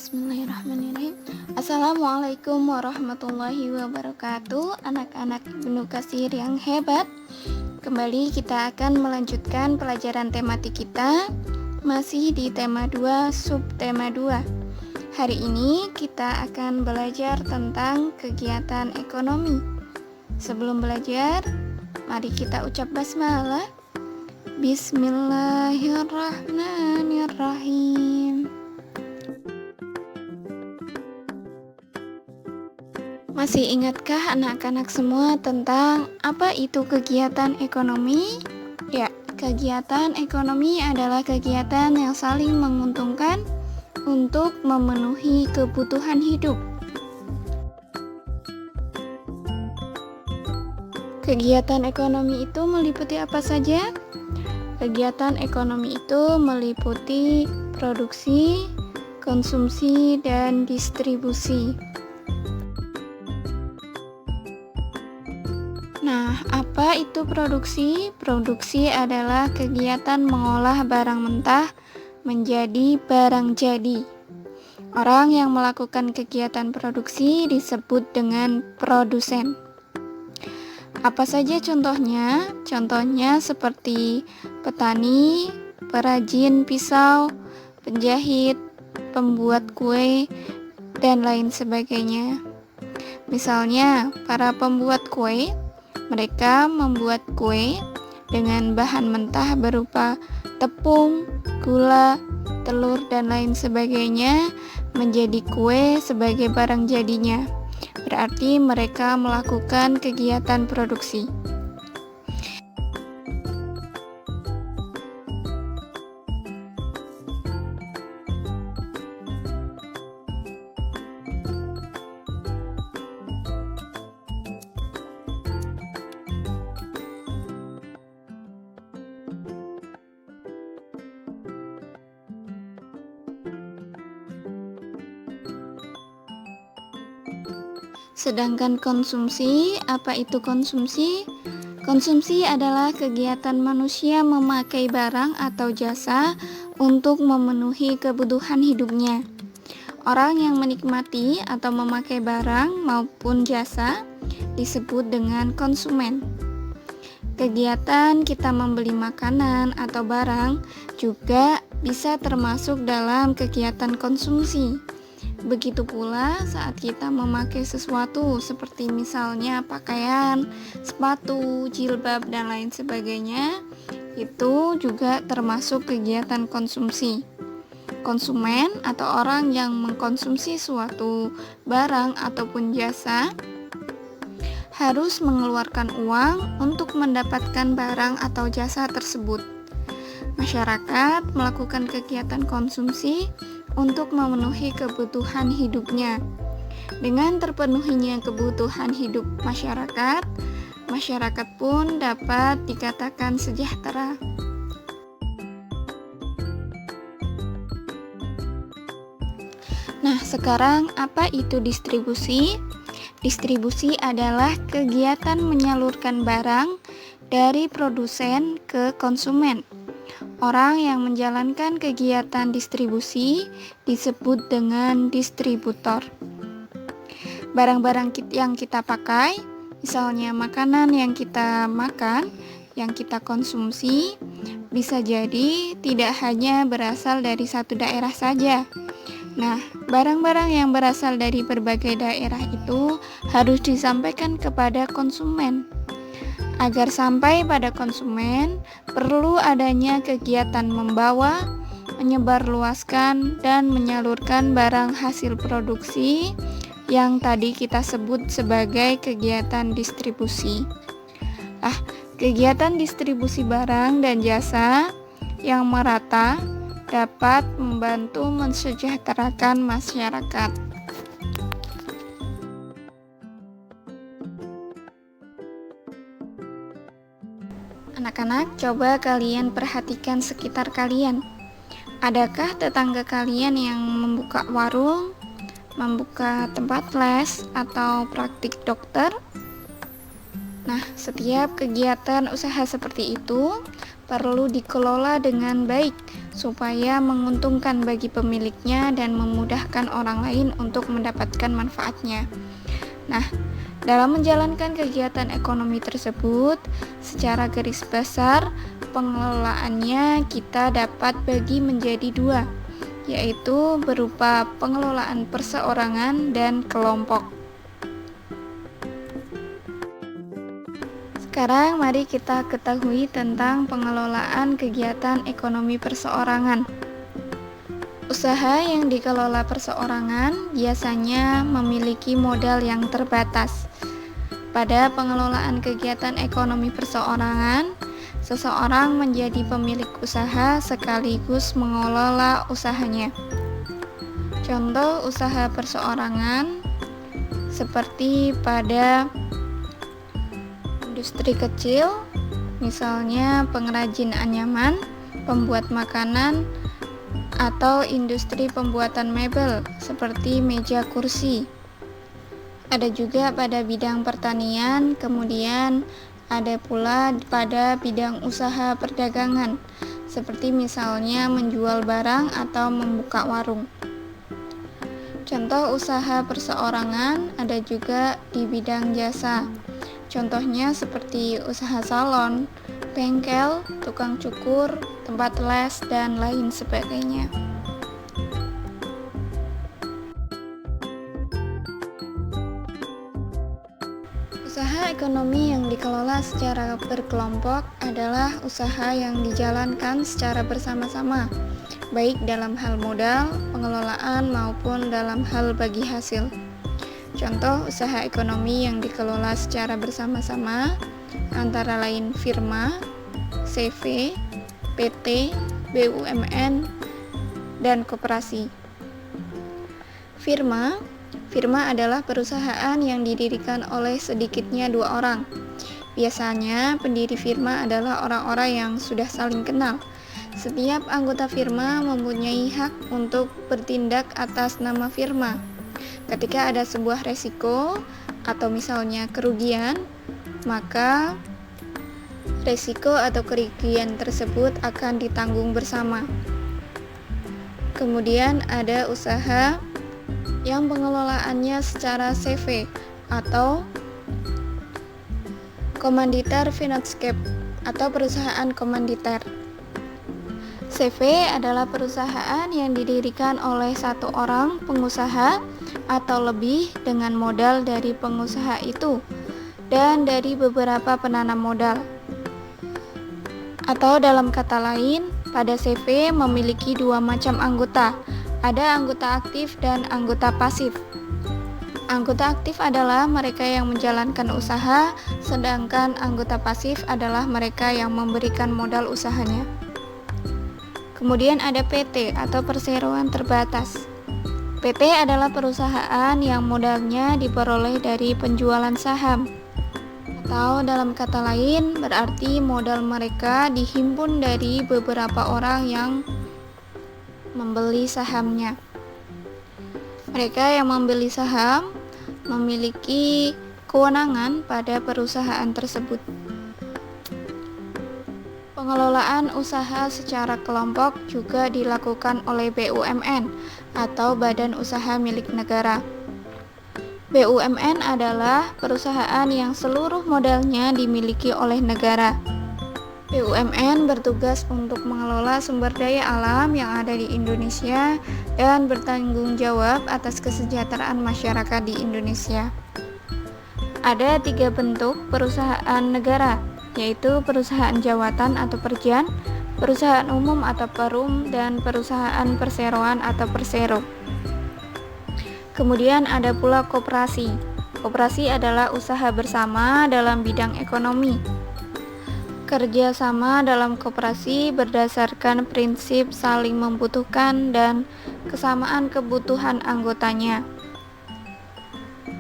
Bismillahirrahmanirrahim. Assalamualaikum warahmatullahi wabarakatuh. Anak-anak Ibnu Katsir yang hebat, kembali kita akan melanjutkan pelajaran tematik kita, masih di tema 2, subtema 2. Hari ini kita akan belajar tentang kegiatan ekonomi. Sebelum belajar, mari kita ucap basmalah. Bismillahirrahmanirrahim. Masih ingatkah anak-anak semua tentang apa itu kegiatan ekonomi? Ya, kegiatan ekonomi adalah kegiatan yang saling menguntungkan untuk memenuhi kebutuhan hidup. Kegiatan ekonomi itu meliputi apa saja? Kegiatan ekonomi itu meliputi produksi, konsumsi, dan distribusi. Nah, apa itu produksi? Produksi adalah kegiatan mengolah barang mentah menjadi barang jadi. Orang yang melakukan kegiatan produksi disebut dengan produsen. Apa saja contohnya? Contohnya seperti petani, perajin pisau, penjahit, pembuat kue, dan lain sebagainya. Misalnya, para pembuat kue, mereka membuat kue dengan bahan mentah berupa tepung, gula, telur, dan lain sebagainya menjadi kue sebagai barang jadinya. Berarti mereka melakukan kegiatan produksi. Sedangkan konsumsi, apa itu konsumsi? Konsumsi adalah kegiatan manusia memakai barang atau jasa untuk memenuhi kebutuhan hidupnya. Orang yang menikmati atau memakai barang maupun jasa disebut dengan konsumen. Kegiatan kita membeli makanan atau barang juga bisa termasuk dalam kegiatan konsumsi. Begitu pula saat kita memakai sesuatu seperti misalnya pakaian, sepatu, jilbab, dan lain sebagainya, itu juga termasuk kegiatan konsumsi. Konsumen atau orang yang mengkonsumsi suatu barang ataupun jasa harus mengeluarkan uang untuk mendapatkan barang atau jasa tersebut. Masyarakat melakukan kegiatan konsumsi untuk memenuhi kebutuhan hidupnya. Dengan terpenuhinya kebutuhan hidup masyarakat, masyarakat pun dapat dikatakan sejahtera. Nah, sekarang apa itu distribusi? Distribusi adalah kegiatan menyalurkan barang dari produsen ke konsumen. Orang yang menjalankan kegiatan distribusi disebut dengan distributor. Barang-barang yang kita pakai, misalnya makanan yang kita makan, yang kita konsumsi, bisa jadi tidak hanya berasal dari satu daerah saja. Nah, barang-barang yang berasal dari berbagai daerah itu harus disampaikan kepada konsumen. Agar sampai pada konsumen, perlu adanya kegiatan membawa, menyebarluaskan, dan menyalurkan barang hasil produksi yang tadi kita sebut sebagai kegiatan distribusi. Kegiatan distribusi barang dan jasa yang merata dapat membantu mensejahterakan masyarakat. Anak-anak, coba kalian perhatikan sekitar kalian. Adakah tetangga kalian yang membuka warung, membuka tempat les, atau praktik dokter? Nah, setiap kegiatan usaha seperti itu perlu dikelola dengan baik supaya menguntungkan bagi pemiliknya dan memudahkan orang lain untuk mendapatkan manfaatnya. Nah, dalam menjalankan kegiatan ekonomi tersebut, secara garis besar pengelolaannya kita dapat bagi menjadi dua, yaitu berupa pengelolaan perseorangan dan kelompok. Sekarang mari kita ketahui tentang pengelolaan kegiatan ekonomi perseorangan. Usaha yang dikelola perseorangan biasanya memiliki modal yang terbatas. Pada pengelolaan kegiatan ekonomi perseorangan, seseorang menjadi pemilik usaha sekaligus mengelola usahanya. Contoh usaha perseorangan seperti pada industri kecil, misalnya pengrajin anyaman, pembuat makanan, atau industri pembuatan mebel seperti meja kursi. Ada juga pada bidang pertanian, kemudian ada pula pada bidang usaha perdagangan seperti misalnya menjual barang atau membuka warung. Contoh usaha perseorangan ada juga di bidang jasa. Contohnya seperti usaha salon, bengkel, tukang cukur, tempat les, dan lain sebagainya. Usaha ekonomi yang dikelola secara berkelompok adalah usaha yang dijalankan secara bersama-sama, baik dalam hal modal, pengelolaan, maupun dalam hal bagi hasil. Contoh usaha ekonomi yang dikelola secara bersama-sama antara lain firma, CV, PT, BUMN, dan koperasi. Firma adalah perusahaan yang didirikan oleh sedikitnya 2 orang. Biasanya pendiri firma adalah orang-orang yang sudah saling kenal. Setiap anggota firma mempunyai hak untuk bertindak atas nama firma. Ketika ada sebuah resiko atau misalnya kerugian, maka resiko atau kerugian tersebut akan ditanggung bersama. Kemudian ada usaha yang pengelolaannya secara CV atau komanditer Finanskep atau perusahaan komanditer. CV adalah perusahaan yang didirikan oleh 1 orang pengusaha atau lebih dengan modal dari pengusaha itu dan dari beberapa penanam modal. Atau dalam kata lain, pada CV memiliki 2 macam anggota. Ada anggota aktif dan anggota pasif. Anggota aktif adalah mereka yang menjalankan usaha, sedangkan anggota pasif adalah mereka yang memberikan modal usahanya. Kemudian ada PT atau perseroan terbatas. PT adalah perusahaan yang modalnya diperoleh dari penjualan saham. Atau dalam kata lain, berarti modal mereka dihimpun dari beberapa orang yang membeli sahamnya. Mereka yang membeli saham memiliki kewenangan pada perusahaan tersebut. Pengelolaan usaha secara kelompok juga dilakukan oleh BUMN atau Badan Usaha Milik Negara. BUMN adalah perusahaan yang seluruh modalnya dimiliki oleh negara. BUMN bertugas untuk mengelola sumber daya alam yang ada di Indonesia dan bertanggung jawab atas kesejahteraan masyarakat di Indonesia. Ada 3 bentuk perusahaan negara, yaitu perusahaan jawatan atau perjan, perusahaan umum atau perum, dan perusahaan perseroan atau persero. Kemudian ada pula koperasi. Koperasi adalah usaha bersama dalam bidang ekonomi. Kerjasama dalam koperasi berdasarkan prinsip saling membutuhkan dan kesamaan kebutuhan anggotanya.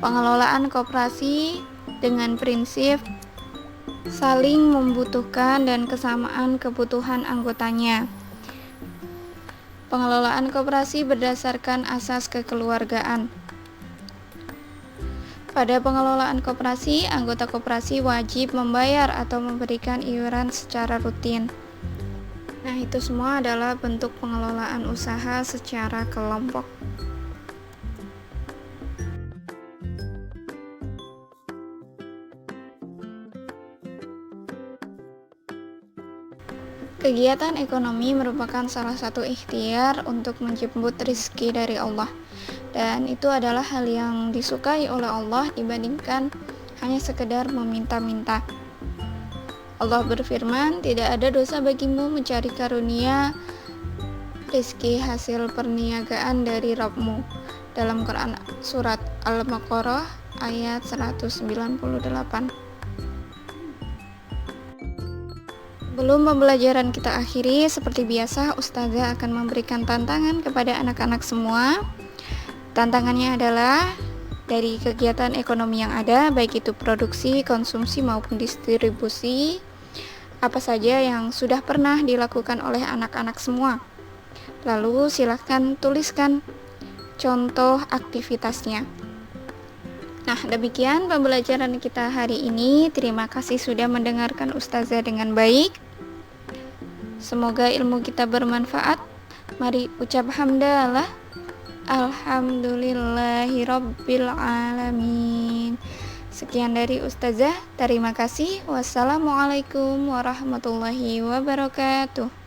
Pengelolaan koperasi dengan prinsip saling membutuhkan dan kesamaan kebutuhan anggotanya. Pengelolaan koperasi berdasarkan asas kekeluargaan. Pada pengelolaan koperasi, anggota koperasi wajib membayar atau memberikan iuran secara rutin. Nah, Nah, itu semua adalah bentuk pengelolaan usaha secara kelompok. Kegiatan ekonomi merupakan salah satu ikhtiar untuk menjemput rizki dari Allah, dan itu adalah hal yang disukai oleh Allah dibandingkan hanya sekedar meminta-minta. Allah berfirman, tidak ada dosa bagimu mencari karunia rizki hasil perniagaan dari Rabbmu, dalam Quran surat Al-Baqarah ayat 198. Sebelum pembelajaran kita akhiri, seperti biasa Ustazah akan memberikan tantangan kepada anak-anak semua. Tantangannya adalah dari kegiatan ekonomi yang ada, baik itu produksi, konsumsi maupun distribusi, apa saja yang sudah pernah dilakukan oleh anak-anak semua. Lalu silahkan tuliskan contoh aktivitasnya. Nah, demikian pembelajaran kita hari ini. Terima kasih sudah mendengarkan Ustazah dengan baik. Semoga ilmu kita bermanfaat. Mari ucap hamdalah. Alhamdulillahirabbil alamin. Sekian dari Ustazah. Terima kasih. Wassalamualaikum warahmatullahi wabarakatuh.